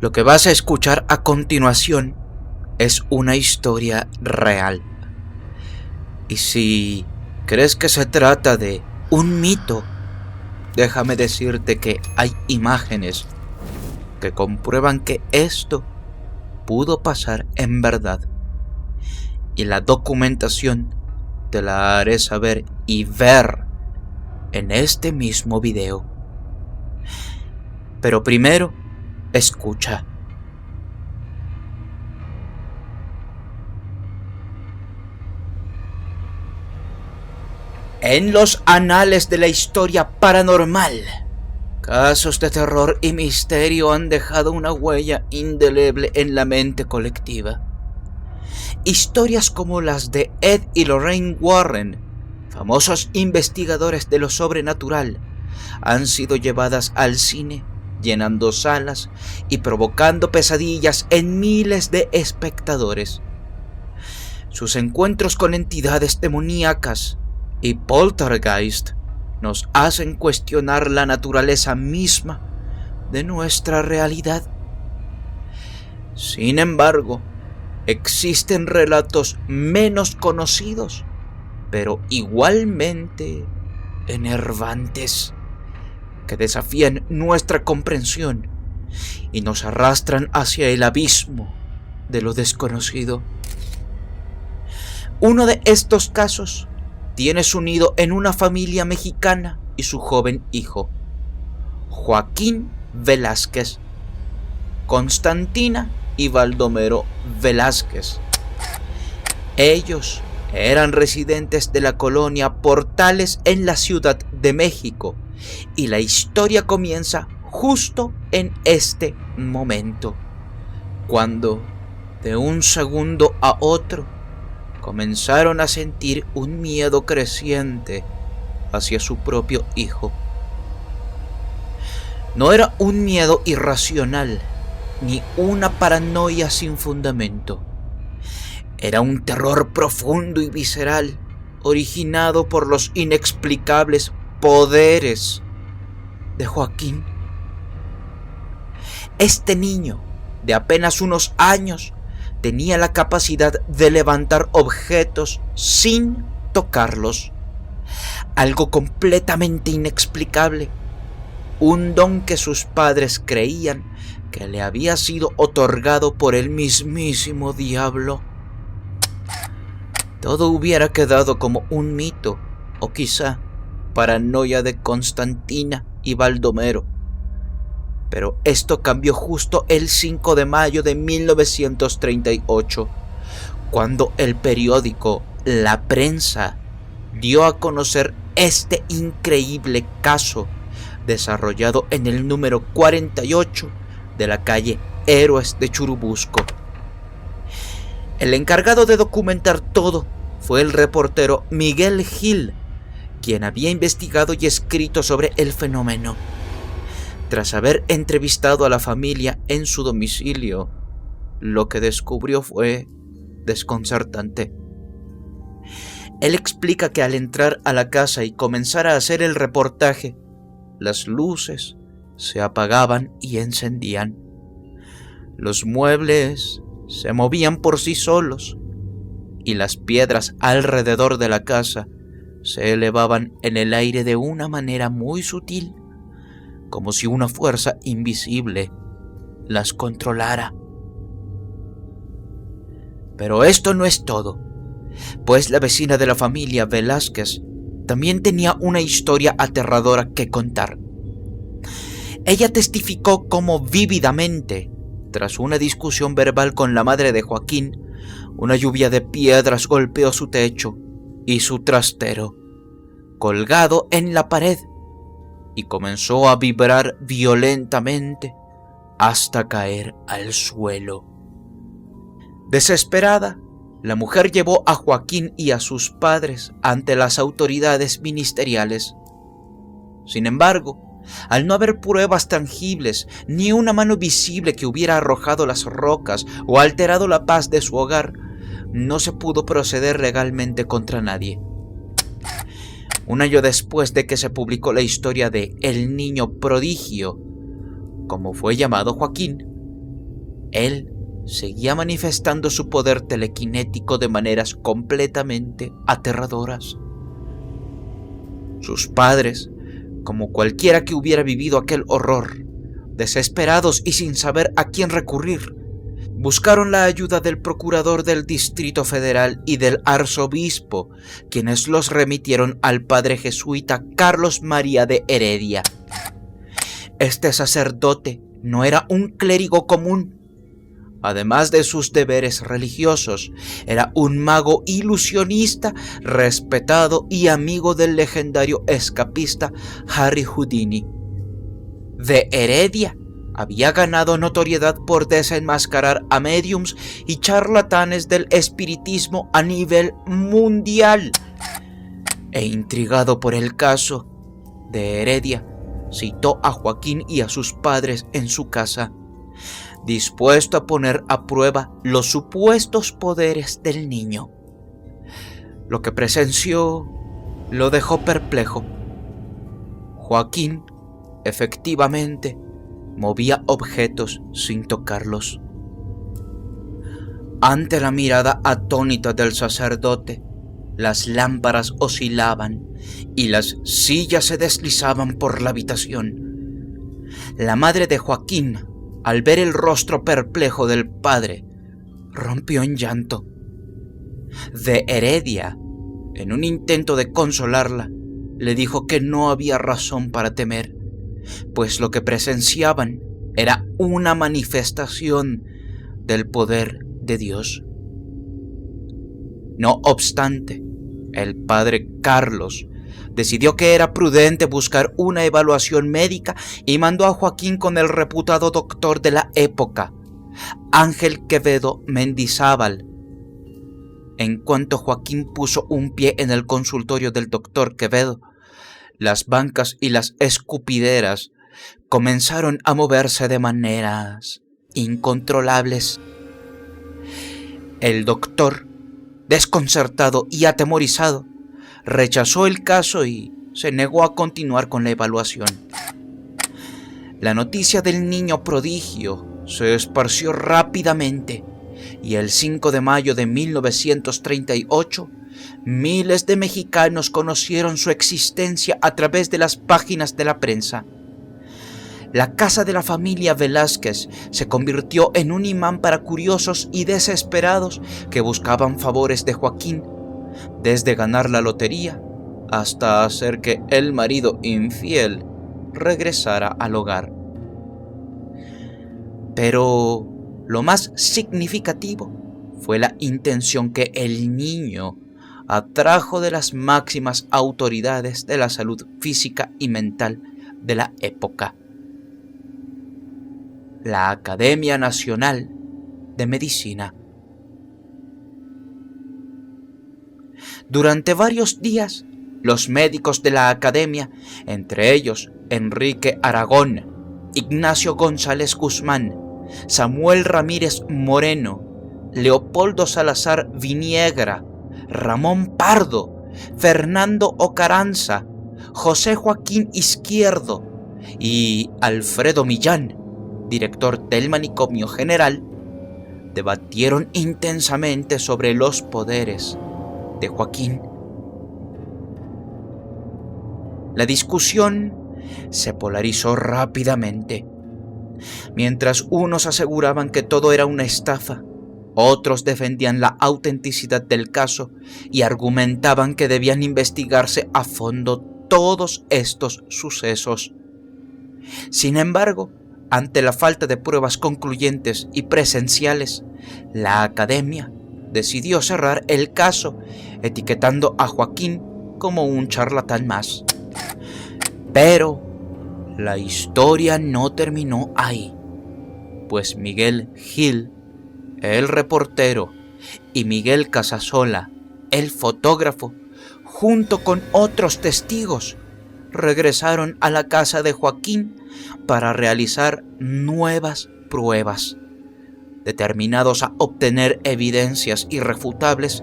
Lo que vas a escuchar a continuación es una historia real. Y si crees que se trata de un mito, déjame decirte que hay imágenes que comprueban que esto pudo pasar en verdad. Y la documentación te la haré saber y ver en este mismo video. Pero primero, escucha. En los anales de la historia paranormal, casos de terror y misterio han dejado una huella indeleble en la mente colectiva. Historias como las de Ed y Lorraine Warren, famosos investigadores de lo sobrenatural, han sido llevadas al cine, llenando salas y provocando pesadillas en miles de espectadores. Sus encuentros con entidades demoníacas y poltergeist nos hacen cuestionar la naturaleza misma de nuestra realidad. Sin embargo, existen relatos menos conocidos, pero igualmente enervantes, que desafían nuestra comprensión y nos arrastran hacia el abismo de lo desconocido. Uno de estos casos tiene su nido en una familia mexicana y su joven hijo, Joaquín Velázquez, Constantina y Baldomero Velázquez. Ellos eran residentes de la colonia Portales en la Ciudad de México, y la historia comienza justo en este momento, cuando de un segundo a otro comenzaron a sentir un miedo creciente hacia su propio hijo. No era un miedo irracional, ni una paranoia sin fundamento. Era un terror profundo y visceral, originado por los inexplicables poderes de Joaquín. Este niño, de apenas unos años, tenía la capacidad de levantar objetos sin tocarlos. Algo completamente inexplicable. Un don que sus padres creían que le había sido otorgado por el mismísimo diablo. Todo hubiera quedado como un mito, o quizá paranoia de Constantina y Baldomero. Pero esto cambió justo el 5 de mayo de 1938, cuando el periódico La Prensa dio a conocer este increíble caso, desarrollado en el número 48 de la calle Héroes de Churubusco. El encargado de documentar todo fue el reportero Miguel Gil, quien había investigado y escrito sobre el fenómeno. Tras haber entrevistado a la familia en su domicilio, lo que descubrió fue desconcertante. Él explica que al entrar a la casa y comenzar a hacer el reportaje, las luces se apagaban y encendían. Los muebles se movían por sí solos y las piedras alrededor de la casa se elevaban en el aire de una manera muy sutil, como si una fuerza invisible las controlara. Pero esto no es todo, pues la vecina de la familia Velázquez también tenía una historia aterradora que contar. Ella testificó cómo vívidamente, tras una discusión verbal con la madre de Joaquín, una lluvia de piedras golpeó su techo y su trastero, colgado en la pared, y comenzó a vibrar violentamente hasta caer al suelo. Desesperada, la mujer llevó a Joaquín y a sus padres ante las autoridades ministeriales. Sin embargo, al no haber pruebas tangibles, ni una mano visible que hubiera arrojado las rocas o alterado la paz de su hogar, no se pudo proceder legalmente contra nadie. Un año después de que se publicó la historia de El Niño Prodigio, como fue llamado Joaquín, Él seguía manifestando su poder telequinético de maneras completamente aterradoras. Sus padres, como cualquiera que hubiera vivido aquel horror, desesperados y sin saber a quién recurrir, buscaron la ayuda del procurador del Distrito Federal y del arzobispo, quienes los remitieron al padre jesuita Carlos María de Heredia. Este sacerdote no era un clérigo común. Además de sus deberes religiosos, era un mago ilusionista respetado y amigo del legendario escapista Harry Houdini. De Heredia había ganado notoriedad por desenmascarar a médiums y charlatanes del espiritismo a nivel mundial. E intrigado por el caso, de Heredia citó a Joaquín y a sus padres en su casa, dispuesto a poner a prueba los supuestos poderes del niño. Lo que presenció lo dejó perplejo. Joaquín, efectivamente, movía objetos sin tocarlos. Ante la mirada atónita del sacerdote, las lámparas oscilaban y las sillas se deslizaban por la habitación. La madre de Joaquín, al ver el rostro perplejo del padre, rompió en llanto. De Heredia, en un intento de consolarla, le dijo que no había razón para temer, pues lo que presenciaban era una manifestación del poder de Dios. No obstante, el padre Carlos decidió que era prudente buscar una evaluación médica y mandó a Joaquín con el reputado doctor de la época, Ángel Quevedo Mendizábal. En cuanto Joaquín puso un pie en el consultorio del doctor Quevedo, las bancas y las escupideras comenzaron a moverse de maneras incontrolables. El doctor, desconcertado y atemorizado, rechazó el caso y se negó a continuar con la evaluación. La noticia del niño prodigio se esparció rápidamente y el 5 de mayo de 1938, miles de mexicanos conocieron su existencia a través de las páginas de la prensa. La casa de la familia Velázquez se convirtió en un imán para curiosos y desesperados que buscaban favores de Joaquín, desde ganar la lotería hasta hacer que el marido infiel regresara al hogar. Pero lo más significativo fue la intención que el niño atrajo de las máximas autoridades de la salud física y mental de la época: la Academia Nacional de Medicina. Durante varios días, los médicos de la academia, entre ellos Enrique Aragón, Ignacio González Guzmán, Samuel Ramírez Moreno, Leopoldo Salazar Viniegra, Ramón Pardo, Fernando Ocaranza, José Joaquín Izquierdo y Alfredo Millán, director del Manicomio General, debatieron intensamente sobre los poderes de Joaquín. La discusión se polarizó rápidamente. Mientras unos aseguraban que todo era una estafa, otros defendían la autenticidad del caso y argumentaban que debían investigarse a fondo todos estos sucesos. Sin embargo, ante la falta de pruebas concluyentes y presenciales, la academia decidió cerrar el caso, etiquetando a Joaquín como un charlatán más. Pero la historia no terminó ahí, pues Miguel Gil, el reportero, y Miguel Casasola, el fotógrafo, junto con otros testigos, regresaron a la casa de Joaquín para realizar nuevas pruebas. Determinados a obtener evidencias irrefutables,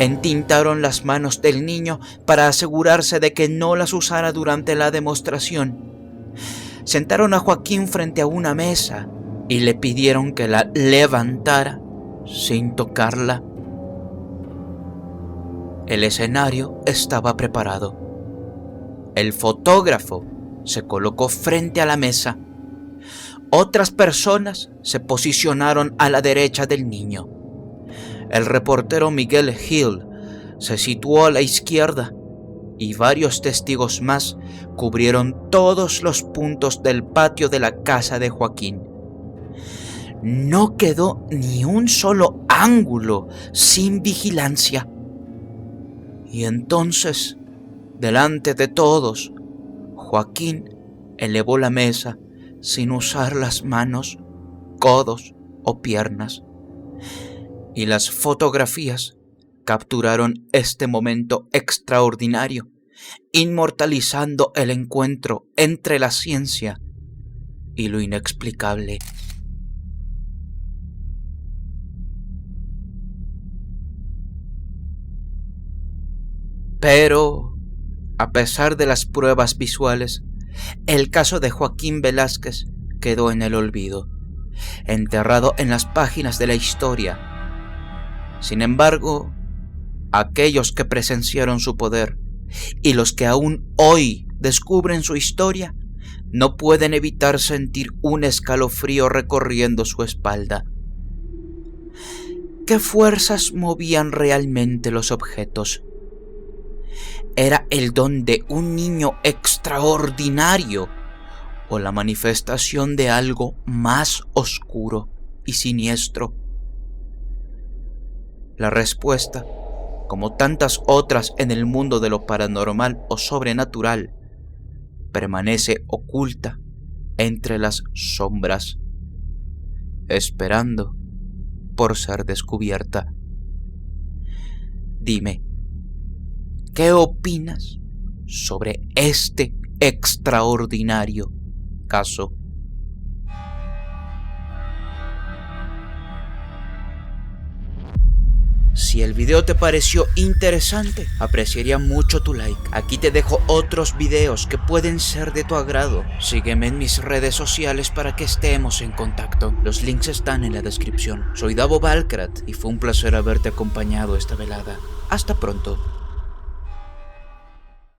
entintaron las manos del niño para asegurarse de que no las usara durante la demostración. Sentaron a Joaquín frente a una mesa y le pidieron que la levantara sin tocarla. El escenario estaba preparado. El fotógrafo se colocó frente a la mesa. Otras personas se posicionaron a la derecha del niño. El reportero Miguel Hill se situó a la izquierda y varios testigos más cubrieron todos los puntos del patio de la casa de Joaquín. No quedó ni un solo ángulo sin vigilancia. Y entonces, delante de todos, Joaquín elevó la mesa sin usar las manos, codos o piernas. Y las fotografías capturaron este momento extraordinario, inmortalizando el encuentro entre la ciencia y lo inexplicable. Pero, a pesar de las pruebas visuales, el caso de Joaquín Velázquez quedó en el olvido, enterrado en las páginas de la historia. Sin embargo, aquellos que presenciaron su poder y los que aún hoy descubren su historia no pueden evitar sentir un escalofrío recorriendo su espalda. ¿Qué fuerzas movían realmente los objetos? ¿Era el don de un niño extraordinario o la manifestación de algo más oscuro y siniestro? La respuesta, como tantas otras en el mundo de lo paranormal o sobrenatural, permanece oculta entre las sombras, esperando por ser descubierta. Dime, ¿qué opinas sobre este extraordinario caso? Si el video te pareció interesante, apreciaría mucho tu like. Aquí te dejo otros videos que pueden ser de tu agrado. Sígueme en mis redes sociales para que estemos en contacto. Los links están en la descripción. Soy Davo Valkrat y fue un placer haberte acompañado esta velada. Hasta pronto.